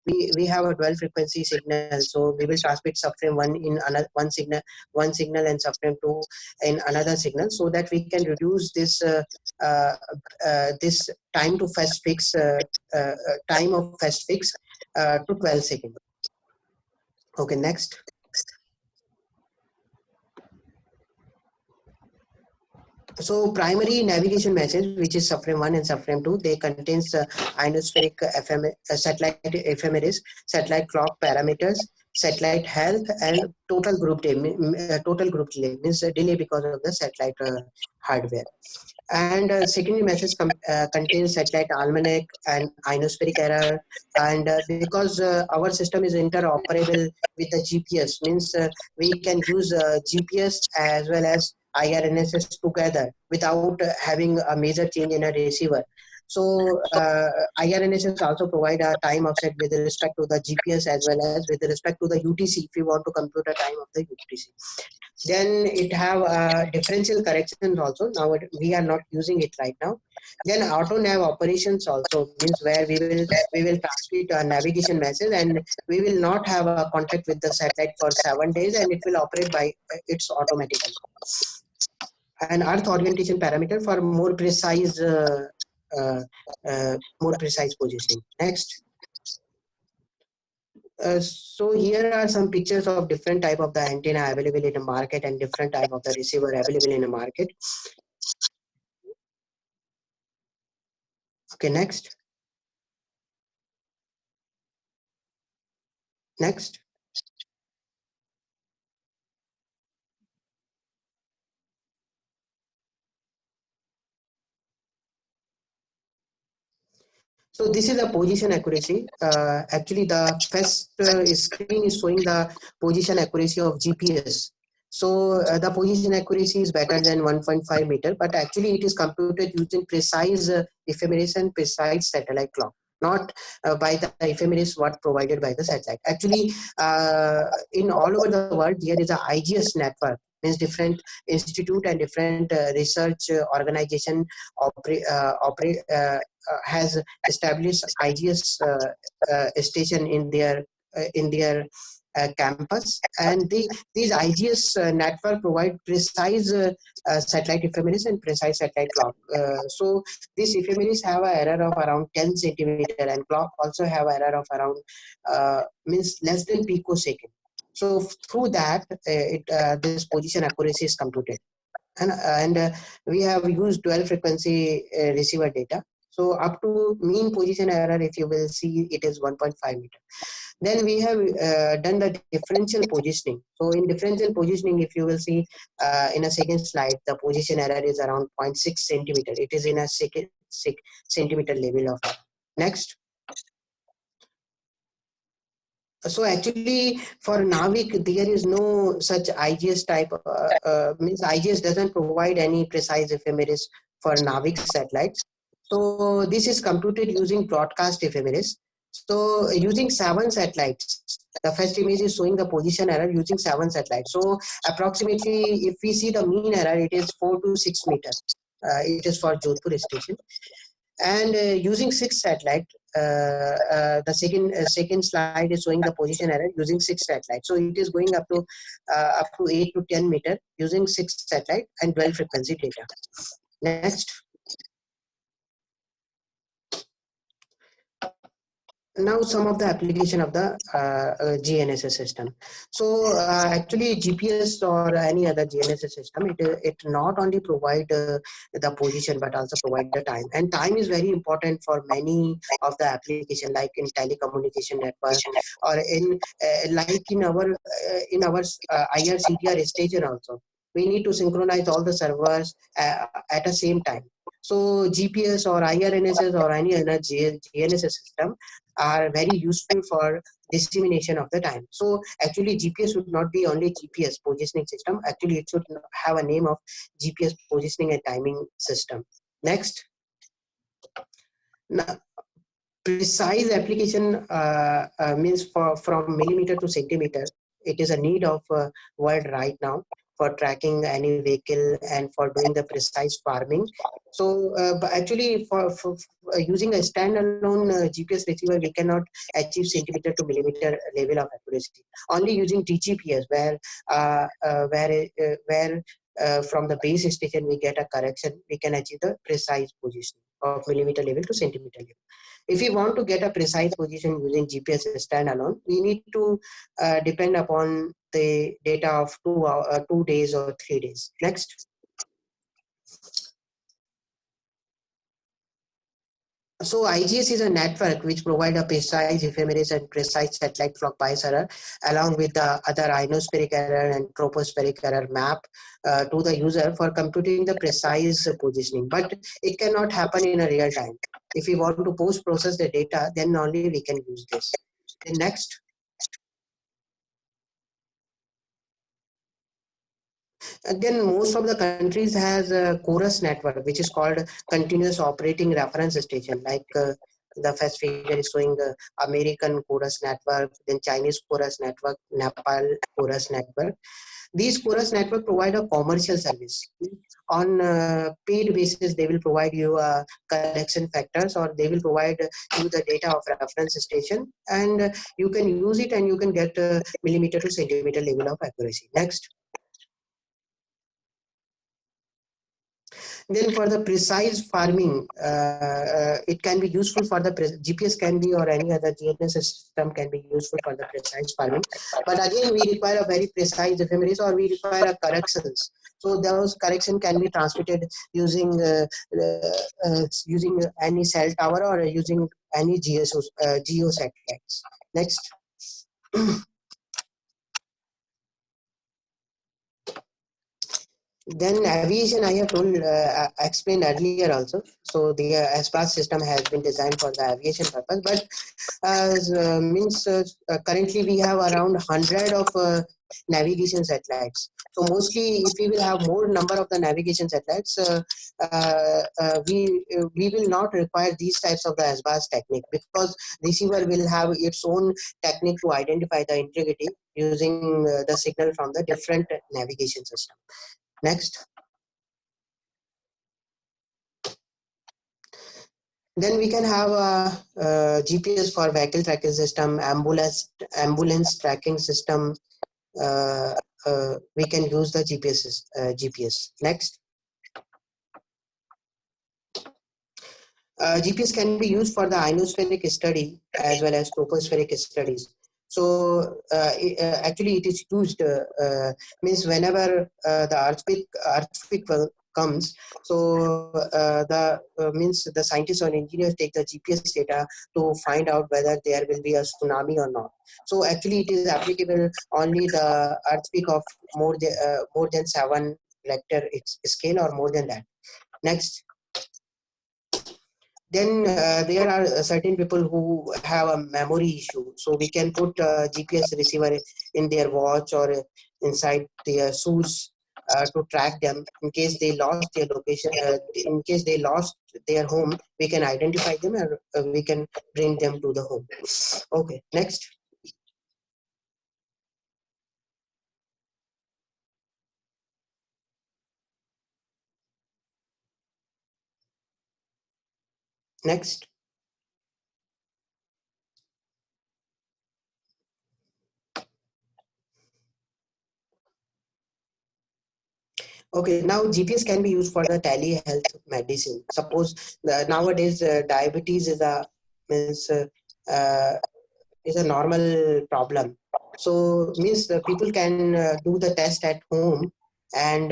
we have a dual frequency signal, so we will transmit subframe 1 in another one signal and subframe 2 in another signal, so that we can reduce uh, this time to first fix time of first fix to 12 seconds. Okay, next. So primary navigation message, which is subframe 1 and subframe 2, they contains ionospheric satellite ephemeris, satellite clock parameters, satellite health, and total group delay. Total group delay means delay because of the satellite hardware. And secondary message contains satellite almanac and ionospheric error. And because our system is interoperable with the GPS, means we can use GPS as well as IRNSS together without having a major change in a receiver. So IRNSS also provide a time offset with respect to the GPS as well as with respect to the UTC if you want to compute the time of the UTC. Then it have differential corrections also. Now we are not using it right now. Then auto nav operations also means where we will transmit a navigation message and we will not have a contact with the satellite for 7 days, and it will operate by its automatically. And earth orientation parameter for more precise positioning. Next. So here are some pictures of different type of the antenna available in the market and different type of the receiver available in the market. Okay, next. Next. So this is the position accuracy. Actually, the first screen is showing the position accuracy of GPS. So the position accuracy is better than 1.5 meter, but actually it is computed using precise ephemeris and precise satellite clock, not by the ephemeris what provided by the satellite. Actually, in all over the world, there is a IGS network, means different institute and different research organization has established IGS station in their campus, and these IGS network provide precise satellite ephemeris and precise satellite clock. So these ephemeris have an error of around 10 centimeter, and clock also have an error of around means less than picosecond. So through that, this position accuracy is computed, and we have used dual frequency receiver data. So up to mean position error, if you will see, it is 1.5 meter. Then we have done the differential positioning. So in differential positioning, if you will see in a second slide, the position error is around 0.6 centimeter. It is in a second centimeter level of error. Next. So actually for Navik, there is no such IGS type, means IGS doesn't provide any precise ephemeris for Navik satellites. So this is computed using broadcast ephemeris. So using 7 satellites, the first image is showing the position error using 7 satellites. So approximately if we see the mean error, it is 4 to 6 meters. It is for Jodhpur station. And using 6 satellite, the second slide is showing the position error using 6 satellites. So it is going up to 8 to 10 meter using 6 satellite and dual frequency data. Next. Now some of the application of the GNSS system. So actually GPS or any other GNSS system, it not only provide the position but also provide the time, and time is very important for many of the application, like in telecommunication network or in like in our IRCTR station also. We need to synchronize all the servers at the same time. So GPS or IRNSS or any other GNSS system are very useful for dissemination of the time. So actually GPS should not be only GPS positioning system. Actually it should have a name of GPS positioning and timing system. Next. Now, precise application means from millimeter to centimeter. It is a need of world right now for tracking any vehicle, and for doing the precise farming. So, but actually, for using a standalone GPS receiver, we cannot achieve centimeter to millimeter level of accuracy. Only using DGPS, where from the base station we get a correction, we can achieve the precise position of millimeter level to centimeter level. If we want to get a precise position using GPS standalone, we need to depend upon the data of 2 days or 3 days. Next. So IGS is a network which provides a precise ephemeris and precise satellite clock bias error, along with the other ionospheric error and tropospheric error map to the user for computing the precise positioning. But it cannot happen in a real time. If we want to post-process the data, then only we can use this. Then next. Again, most of the countries has a CORUS network, which is called continuous operating reference station. Like the first figure is showing American CORUS network, then Chinese CORUS network, Nepal CORUS network. These CORUS network provide a commercial service. On paid basis, they will provide you correction factors, or they will provide you the data of reference station, and you can use it and you can get millimeter to centimeter level of accuracy. Next. Then for the precise farming, it can be useful for the GPS can be, or any other GNSS system can be useful for the precise farming. But again, we require a very precise ephemeris, or we require a corrections. So those correction can be transmitted using any cell tower or using any geo satellites. Next. Then aviation, I have told, explained earlier also. So the SPAS system has been designed for the aviation purpose, but currently we have around 100 of navigation satellites. So mostly, if we will have more number of the navigation satellites, we will not require these types of the SBAS technique, because receiver will have its own technique to identify the integrity using the signal from the different navigation system. Next. Then we can have a GPS for vehicle tracking system, ambulance tracking system. We can use the GPS. Next. GPS can be used for the ionospheric study as well as tropospheric studies. So actually it is used, means whenever the earthquake comes, so means the scientists or engineers take the GPS data to find out whether there will be a tsunami or not. So actually it is applicable only the earthquake of more than 7 Richter scale or more than that. Next. Then there are certain people who have a memory issue, so we can put a GPS receiver in their watch or inside their shoes to track them. In case they lost their location, in case they lost their home, we can identify them and we can bring them to the home. Okay, next. Next. Okay, now GPS can be used for the telehealth medicine. Suppose nowadays diabetes is a means is a normal problem. So means people can do the test at home, and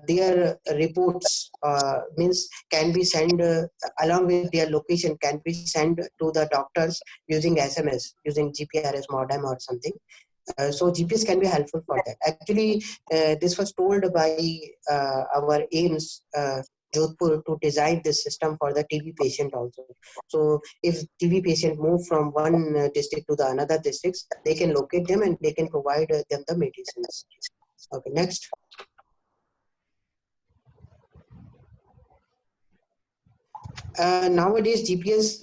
their reports means can be sent along with their location, can be sent to the doctors using SMS, using GPRS modem or something. So GPS can be helpful for that. Actually, this was told by our AIMS Jodhpur to design this system for the TB patient also. So if TB patient move from one district to the another districts, they can locate them and they can provide them the medicines. Okay, next. Nowadays GPS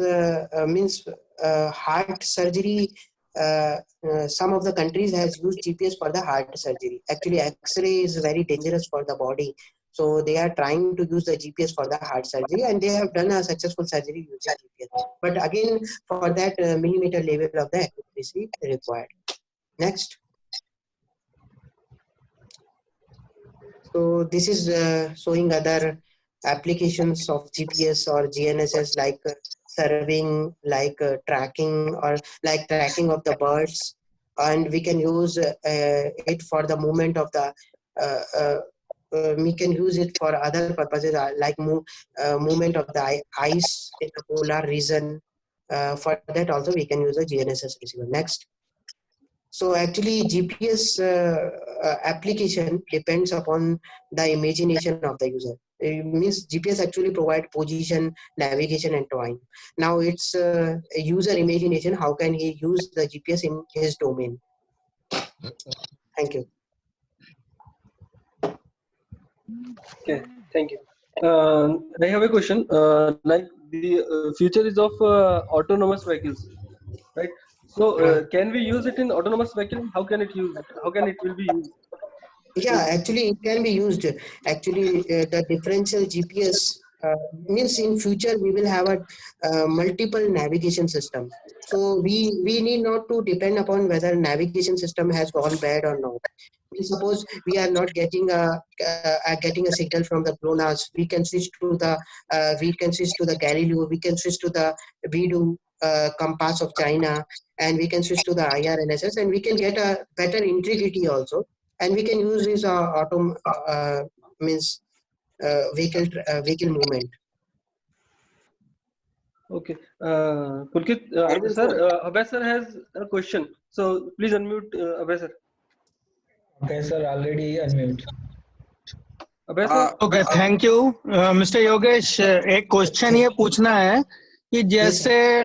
means heart surgery some of the countries has used GPS for the heart surgery. Actually, X-ray is very dangerous for the body. So they are trying to use the GPS for the heart surgery, and they have done a successful surgery using GPS. But again, for that millimeter level of the accuracy required. Next. So this is showing other applications of GPS or GNSS, like surveying, like tracking, or like tracking of the birds, and we can use it for the movement of the. We can use it for other purposes, like movement of the ice in the polar region. For that also we can use a GNSS receiver. Next. So actually GPS application depends upon the imagination of the user. It means GPS actually provide position, navigation and time. Now it's a user imagination. How can he use the GPS in his domain? Thank you. Okay, thank you. I have a question. Like the future is of autonomous vehicles, right? So can we use it in autonomous vehicle? How can it use? How can it will be used? Yeah, actually it can be used. Actually, the differential GPS means in future we will have a multiple navigation system. So we need not to depend upon whether navigation system has gone bad or not. Suppose we are not getting a signal from the GLONASS, we can switch to the Galileo, we can switch to the Beidou compass of China, and we can switch to the IRNSS, and we can get a better integrity also, and we can use this means vehicle movement. Okay, Pulkit sir, Abhay sir has a question. So please unmute Abhay sir. Okay, sir, already unmute. Abhay sir. Okay thank you mister Yogesh एक question ये पूछना है कि जैसे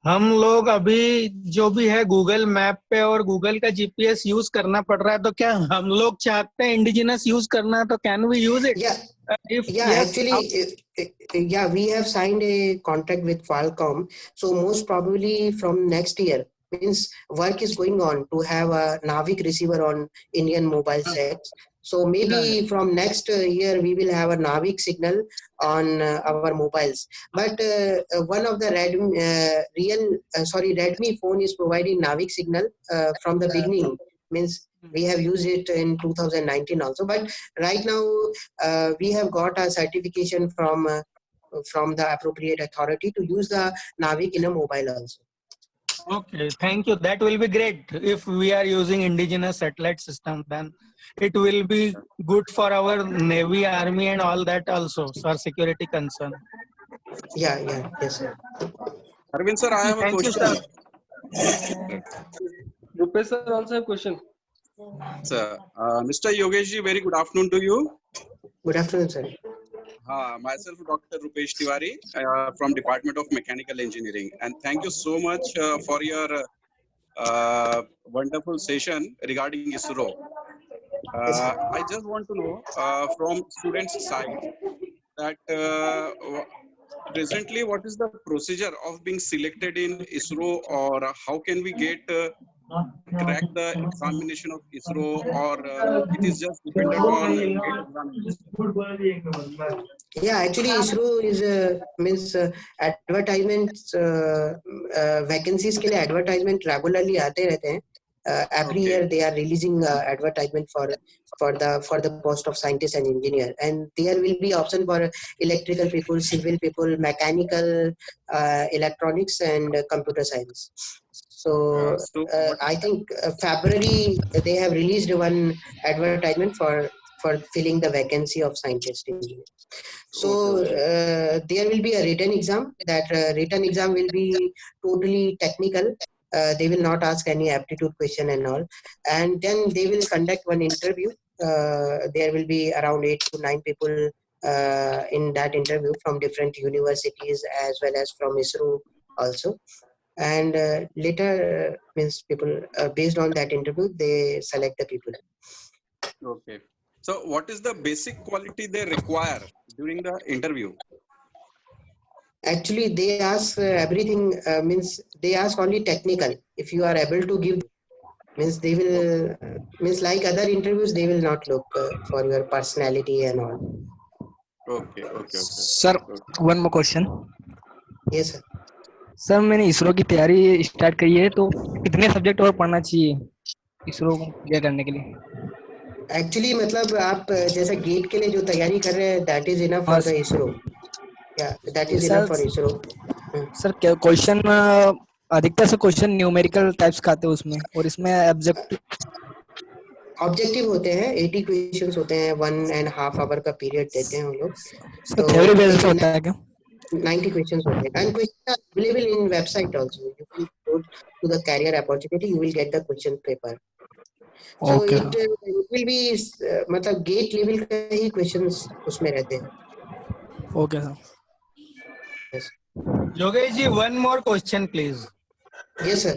हम लोग अभी जो भी है गूगल मैप पे और गूगल का जीपीएस यूज करना पड़ रहा है, तो क्या हम लोग चाहते हैं इंडिजिनस यूज करना, तो can we use it? Yeah, we have signed a contract with Qualcomm, so most probably from next year, means work is going on to have a Navik receiver on Indian mobile sets. So maybe from next year we will have a Navik signal on our mobiles. But one of the Redmi phone is providing Navik signal from the beginning. Means we have used it in 2019 also. But right now we have got a certification from the appropriate authority to use the Navik in a mobile also. Okay, thank you. That will be great. If we are using indigenous satellite system, then it will be good for our Navy, Army and all that also, for security concern. Yeah, yes sir. Arvind sir, I have a question. Rupesh sir also have a question. Sir, Mr. Yogesh, very good afternoon to you. Good afternoon, sir. Myself, Dr. Rupesh Tiwari from Department of Mechanical Engineering, and thank you so much for your wonderful session regarding ISRO. I just want to know from students' side that presently what is the procedure of being selected in ISRO, or how can we get crack the examination of ISRO, or it is just dependent on GATE examination? Yeah, actually ISRO is means advertisements vacancies के लिए advertisement regularly आते रहते हैं. Every year they are releasing advertisement for the post of scientist and engineer, and there will be option for electrical people, civil people, mechanical, electronics and computer science. So I think February they have released one advertisement for filling the vacancy of scientist engineer. So there will be a written exam. That written exam will be totally technical. They will not ask any aptitude question and all, and then they will conduct one interview. There will be around 8 to 9 people in that interview from different universities as well as from ISRO also, and later means people based on that interview they select the people. Okay. So what is the basic quality they require during the interview? Actually, they ask everything, means they ask only technical. If you are able to give, means they will, means like other interviews, they will not look for your personality and all. Okay, okay, okay, sir okay. One more question Yes, sir. Sir मैंने इसरो की तैयारी start करी है तो कितने subject और पढ़ना चाहिए इसरो को क्लियर करने के लिए एक्चुअली मतलब आप जैसा गेट के लिए जो तैयारी कर रहे हैं, दैट इज इनफ हाँ फॉर द इसरो. या that is enough sir for ISRO. Sir question अधिकतर से क्वेश्चन न्यूमेरिकल टाइप्स का आते हैं उसमें और इसमें ऑब्जेक्टिव ऑब्जेक्टिव होते हैं, 80 क्वेश्चंस होते हैं, 1.5 आवर का पीरियड देते हैं हम लोग. सर तो थ्योरी बेस्ड होता है क्या 90 questions होते हैं, and questions are available in website also. You can go to the career opportunity, you will get the question paper. So okay it will be मतलब gate level का ही questions उसमें रहते हैं. Okay sir Yes, Yogesh ji, one more question please. yes sir.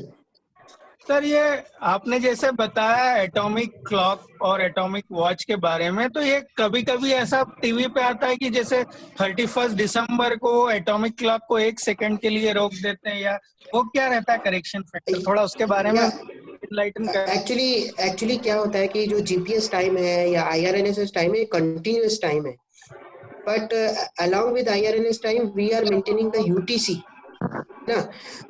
Sir, ये आपने जैसे बताया atomic clock और एटॉमिक वॉच के बारे में, तो ये कभी कभी ऐसा टीवी पे आता है कि जैसे 31 दिसंबर को एटॉमिक क्लॉक को 1 सेकंड के लिए रोक देते हैं, या वो क्या रहता है करेक्शन फैक्टर? थोड़ा उसके बारे में इनलाइटन कर. एक्चुअली क्या होता है कि जो जीपीएस टाइम है या IRNSS टाइम है, कंटिन्यूअस टाइम है. But along with IRNS time, we are maintaining the UTC. ना.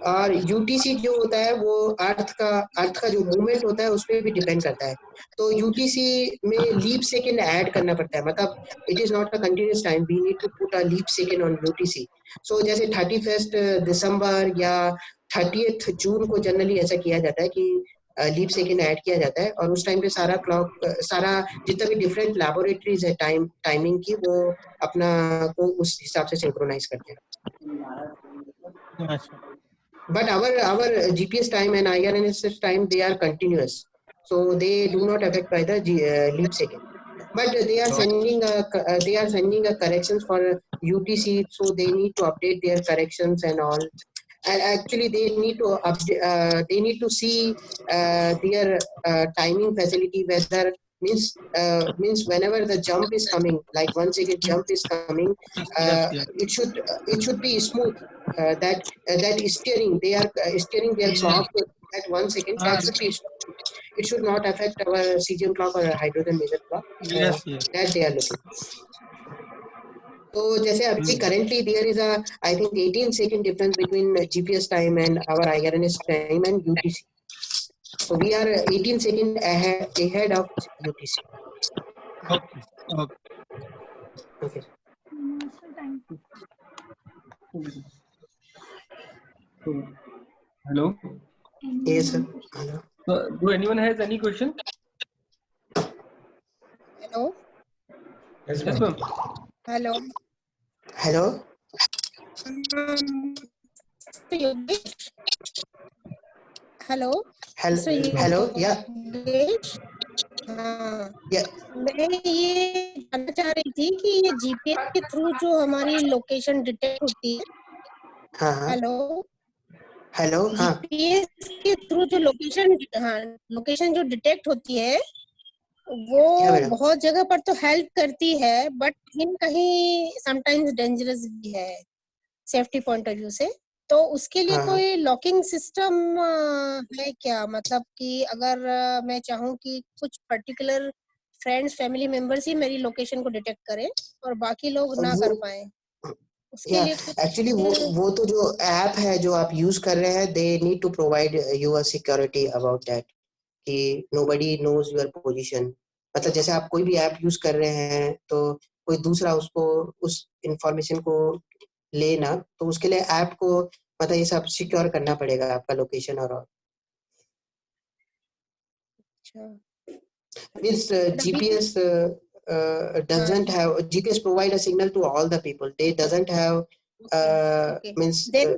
और यूटीसी जो होता है वो अर्थ का जो मूवमेंट होता है उस पर भी डिपेंड करता है. तो यूटीसी में लीप सेकेंड ऐड करना पड़ता है. मतलब it is not a continuous time, we need to put a leap second on UTC. So जैसे 31 दिसंबर या 30 जून को जनरली ऐसा किया जाता है कि लीप सेकेंड ऐड किया जाता है, और उस टाइम पे सारा क्लॉक, सारा जितना भी डिफरेंट लैबोरेटरीज है टाइमिंग की, वो अपना को उस हिसाब से सिंक्रोनाइज करते हैं. But our GPS time and IRNSS time, they are continuous, so they do not affect by the leap second. But they are sending a corrections for UTC, so they need to update their corrections and all. And actually, they need to update. They need to see their timing facility, whether means whenever the jump is coming, like 1 second jump is coming, Yes, yes. it should be smooth. That steering, they are steering their clock at 1 second. That should be smooth. It should not affect our cesium clock or hydrogen measure clock. Yes, yes. That they are looking. So जैसे अभी currently there is a I think 18 second difference between GPS time and our IRNS time and UTC. So we are 18 second ahead of UTC. Okay. Okay. Okay. Hello. Yes sir. Hello. Do anyone has any question? Hello. Yes, Yes, ma'am. ma'am. Hello. Hello. Mr. Yogesh. Hello. Hello. Mr. Hello. Yeah. Yogesh. हाँ, Yeah. मैं ये जानना चाह रही थी कि ये GPS के थ्रू जो हमारी लोकेशन डिटेक्ट होती है. हाँ हाँ. हेलो. हेलो. हाँ. जीपीएस के थ्रू जो लोकेशन जो डिटेक्ट होती है वो madam? बहुत जगह पर तो हेल्प करती है, बट कहीं समटाइम्स डेंजरस भी है सेफ्टी पॉइंट ऑफ व्यू से. तो उसके लिए हाँ. कोई लॉकिंग सिस्टम है क्या? मतलब कि अगर मैं चाहूँ कि कुछ पर्टिकुलर फ्रेंड्स फैमिली मेंबर्स ही मेरी लोकेशन को डिटेक्ट करें और बाकी लोग ना कर पाए, उसके लिए एक्चुअली वो तो जो ऐप है जो आप यूज कर रहे हैं, they need to provide you a security about that कि नोबडी नोज योर पोजीशन. मतलब जैसे आप कोई भी ऐप यूज कर रहे हैं तो कोई दूसरा उसको उस इंफॉर्मेशन को लेना, तो उसके लिए ऐप को मतलब ये सब सिक्योर करना पड़ेगा, आपका लोकेशन और means GPS doesn't have GPS provide a signal to all the people. They doesn't have means there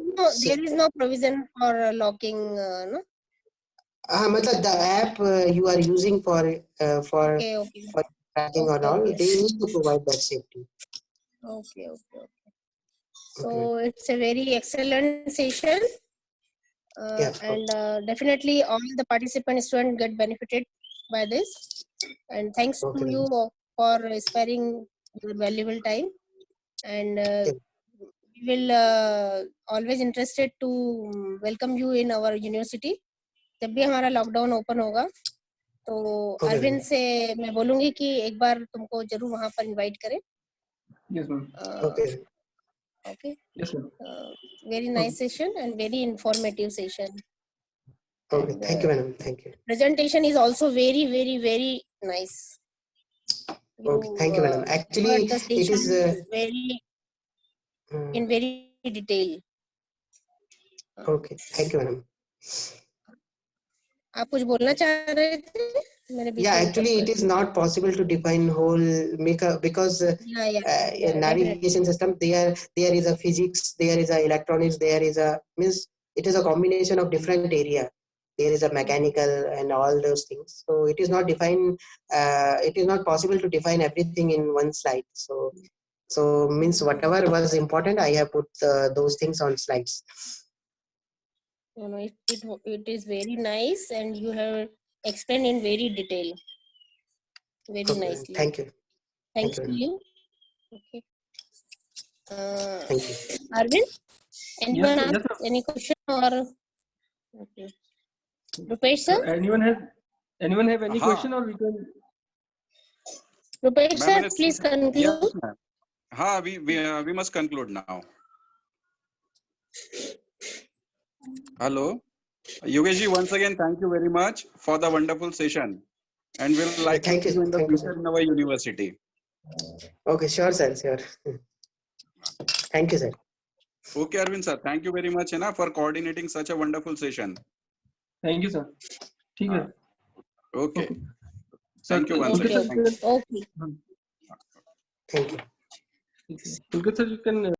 is no provision for locking, no? मतलब the app you are using for Okay. tracking or all, they need to provide that safety. Okay. So it's a very excellent session, and definitely all the participant students get benefited by this. And thanks to you for sparing your valuable time. And we will always interested to welcome you in our university. जब भी हमारा lockdown open होगा तो Okay, Arvind ma'am. से मैं बोलूंगी कि एक बार तुमको जरूर वहां पर इनवाइट करें. Yes, ma'am. Okay. Okay. Yes, ma'am. Very nice session and very informative session. Okay. And, Thank you, madam. Thank you. presentation is also very, very, very nice. Okay. Thank you, madam. Actually, covered the it is. station very in very detail. Okay. Thank you, madam. आप कुछ बोलना चाह रहे थे? मैंने बीच Yeah, में actually, it is not possible to define whole because in navigation system there is a physics, there is a electronics, there is a means it is a combination of different area. There is a mechanical and all those things. So it is not defined. It is not possible to define everything in one slide. So means whatever was important, I have put those things on slides. You know, it is very nice, and you have explained in very detail, very Okay, nicely. thank you. Thanks Thank to you. you. Okay. Thank you. Arvind, anyone Yes, ask sir. any question or? Okay. Rupesh sir. Anyone have any हाँ. question or we can? Rupesh Ma'am, sir, मैंने- please conclude. Yes, ma'am. हाँ, we must conclude now. Hello, Yogesh ji, once again, thank you very much for the wonderful session, and we'll like to Thank see you. you in the Thank you, future sir. in our university. Okay, sure, sir. Sure. Thank you, sir. Okay, Arvind sir, thank you very much, Anna, for coordinating such a wonderful session. Thank you, sir. ठीक है. Okay. Sir, Thank you once Okay, again. Thank you. okay. Thank you. Pulkit sir, you can